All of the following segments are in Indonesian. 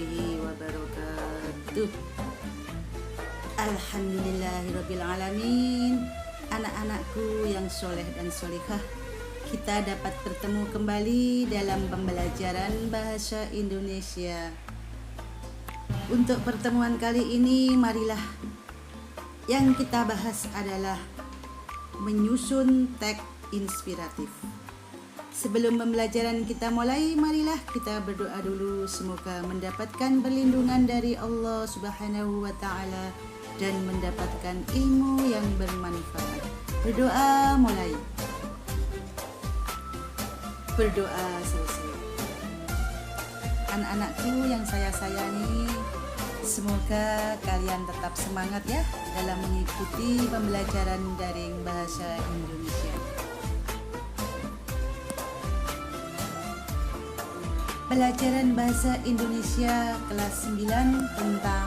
warahmatullahi wabarakatuh. Alhamdulillahirabbil alamin. Anak-anakku yang soleh dan solihah, kita dapat bertemu kembali dalam pembelajaran bahasa Indonesia. Untuk pertemuan kali ini, marilah yang kita bahas adalah menyusun teks inspiratif. Sebelum pembelajaran kita mulai, marilah kita berdoa dulu, semoga mendapatkan perlindungan dari Allah Subhanahu wa Ta'ala dan mendapatkan ilmu yang bermanfaat. Berdoa mulai. Berdoa selesai. Anak-anakku yang saya sayangi, semoga kalian tetap semangat ya dalam mengikuti pembelajaran daring bahasa Indonesia. Pelajaran bahasa Indonesia kelas 9 tentang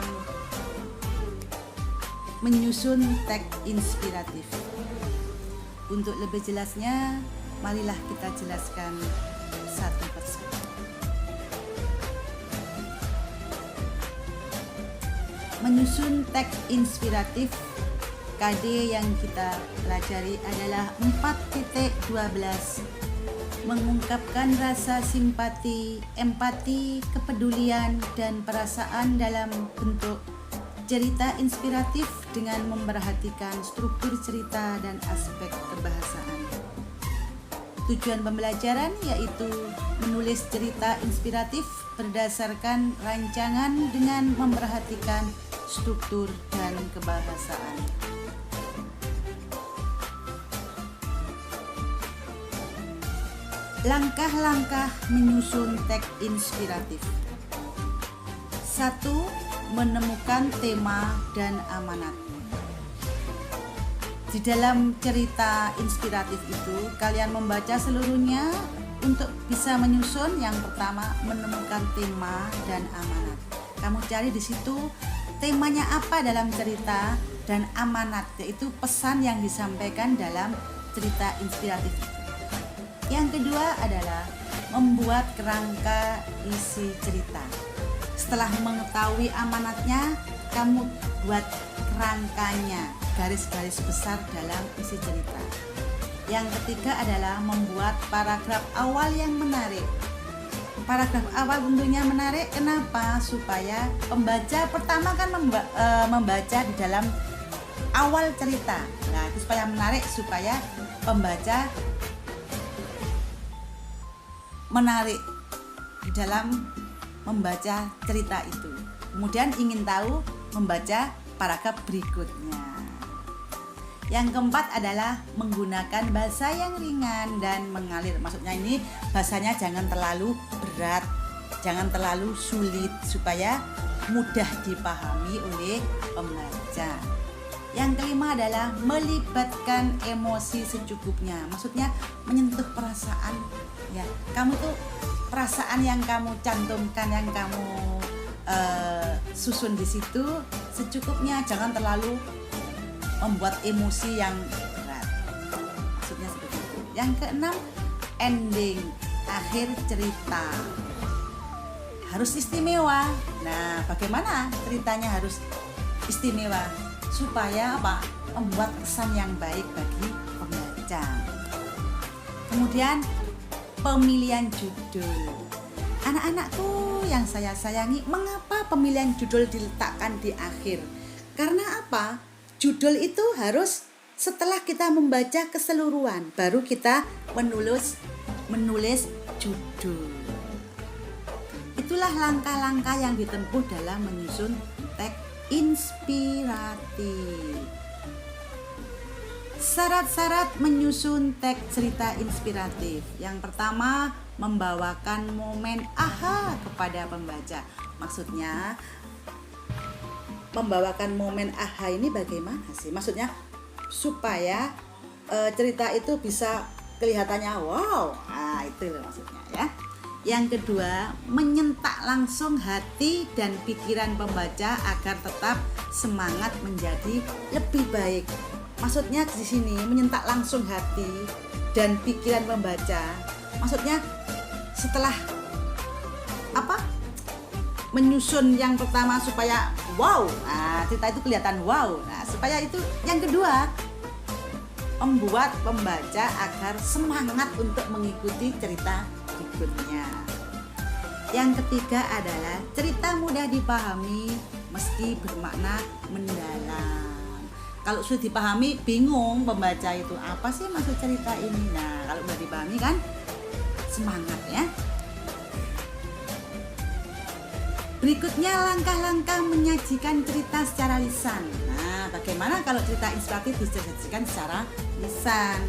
menyusun teks inspiratif. Untuk lebih jelasnya, marilah kita jelaskan satu persatu. Menyusun teks inspiratif, KD yang kita pelajari adalah 4.12. Mengungkapkan rasa simpati, empati, kepedulian, dan perasaan dalam bentuk cerita inspiratif dengan memperhatikan struktur cerita dan aspek kebahasaan. Tujuan pembelajaran yaitu menulis cerita inspiratif berdasarkan rancangan dengan memperhatikan struktur dan kebahasaan. Langkah-langkah menyusun teks inspiratif. 1. Menemukan tema dan amanat. Di dalam cerita inspiratif itu, kalian membaca seluruhnya untuk bisa menyusun. Yang pertama, menemukan tema dan amanat. Kamu cari di situ temanya apa dalam cerita dan amanat, yaitu pesan yang disampaikan dalam cerita inspiratif itu. Yang kedua adalah membuat kerangka isi cerita. Setelah mengetahui amanatnya, kamu buat kerangkanya, garis-garis besar dalam isi cerita. Yang ketiga adalah membuat paragraf awal yang menarik. Paragraf awal tentunya menarik, kenapa? Supaya pembaca pertama kan membaca di dalam awal cerita. Nah, itu supaya menarik, supaya pembaca menarik di dalam membaca cerita itu. Kemudian ingin tahu, membaca paragraf berikutnya. Yang keempat adalah menggunakan bahasa yang ringan dan mengalir. Maksudnya ini bahasanya jangan terlalu berat, jangan terlalu sulit, supaya mudah dipahami oleh pembaca. Yang kelima adalah melibatkan emosi secukupnya. Maksudnya menyentuh perasaan. Ya, kamu tuh perasaan yang kamu cantumkan, yang kamu susun di situ secukupnya, jangan terlalu membuat emosi yang berat. Maksudnya seperti itu. Yang keenam, ending, akhir cerita harus istimewa. Nah, bagaimana ceritanya harus istimewa? Supaya apa? Membuat kesan yang baik bagi pembaca. Kemudian pemilihan judul. Anak-anakku yang saya sayangi, mengapa pemilihan judul diletakkan di akhir? Karena apa? Judul itu harus setelah kita membaca keseluruhan, baru kita menulis judul. Itulah langkah-langkah yang ditempuh dalam menyusun teks inspiratif. Syarat-syarat menyusun teks cerita inspiratif. Yang pertama, membawakan momen aha kepada pembaca. Maksudnya, membawakan momen aha ini bagaimana sih? Maksudnya supaya cerita itu bisa kelihatannya wow. Nah, itu loh maksudnya ya. Yang kedua, menyentak langsung hati dan pikiran pembaca agar tetap semangat menjadi lebih baik. Maksudnya di sini menyentak langsung hati dan pikiran pembaca. Maksudnya setelah menyusun yang pertama supaya wow, nah, cerita itu kelihatan wow. Nah, supaya itu yang kedua, membuat pembaca agar semangat untuk mengikuti cerita berikutnya. Yang ketiga adalah cerita mudah dipahami meski bermakna mendalam. Kalau sudah dipahami, bingung pembaca itu apa sih maksud cerita ini. Nah, kalau sudah dipahami kan semangat ya. Berikutnya langkah-langkah menyajikan cerita secara lisan. Nah, bagaimana kalau cerita inspiratif disajikan secara lisan?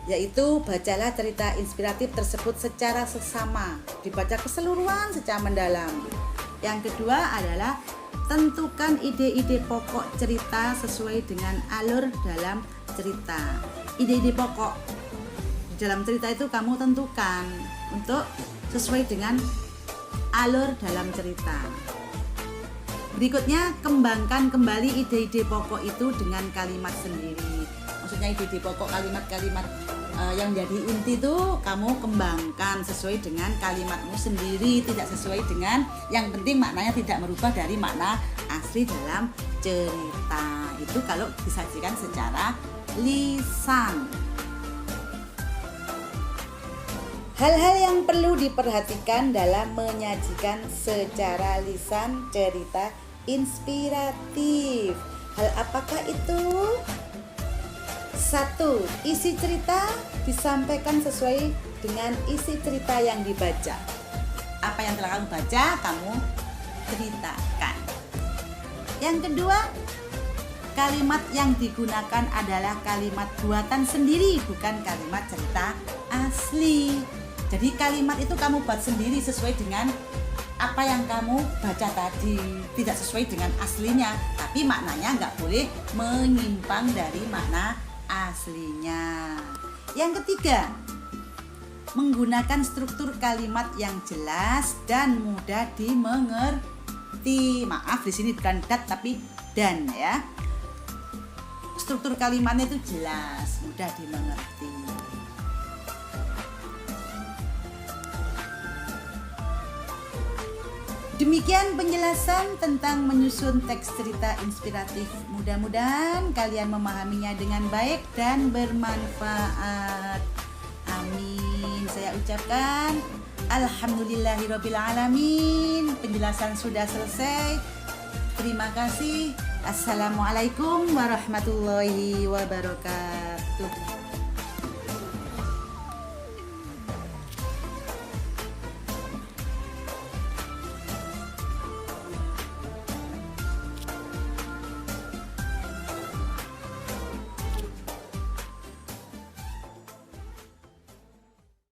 Yaitu bacalah cerita inspiratif tersebut secara seksama, dibaca keseluruhan secara mendalam. Yang kedua adalah tentukan ide-ide pokok cerita sesuai dengan alur dalam cerita. Ide-ide pokok di dalam cerita itu kamu tentukan untuk sesuai dengan alur dalam cerita. Berikutnya, kembangkan kembali ide-ide pokok itu dengan kalimat sendiri. Maksudnya ide-ide pokok, kalimat-kalimat yang menjadi inti itu kamu kembangkan sesuai dengan kalimatmu sendiri, tidak sesuai dengan, yang penting maknanya tidak merubah dari makna asli dalam cerita. Itu kalau disajikan secara lisan. Hal-hal yang perlu diperhatikan dalam menyajikan secara lisan cerita inspiratif. Hal apakah itu? 1. Isi cerita disampaikan sesuai dengan isi cerita yang dibaca. Apa yang telah kamu baca, kamu ceritakan. Yang kedua, kalimat yang digunakan adalah kalimat buatan sendiri, bukan kalimat cerita asli. Jadi kalimat itu kamu buat sendiri sesuai dengan apa yang kamu baca tadi, tidak sesuai dengan aslinya, tapi maknanya nggak boleh menyimpang dari makna aslinya. Yang ketiga, menggunakan struktur kalimat yang jelas dan mudah dimengerti. Maaf, di sini bukan dat tapi dan ya. Struktur kalimatnya itu jelas, mudah dimengerti. Demikian penjelasan tentang menyusun teks cerita inspiratif. Mudah-mudahan kalian memahaminya dengan baik dan bermanfaat. Amin. Saya ucapkan alhamdulillahirabbil alamin. Penjelasan sudah selesai. Terima kasih. Assalamualaikum warahmatullahi wabarakatuh.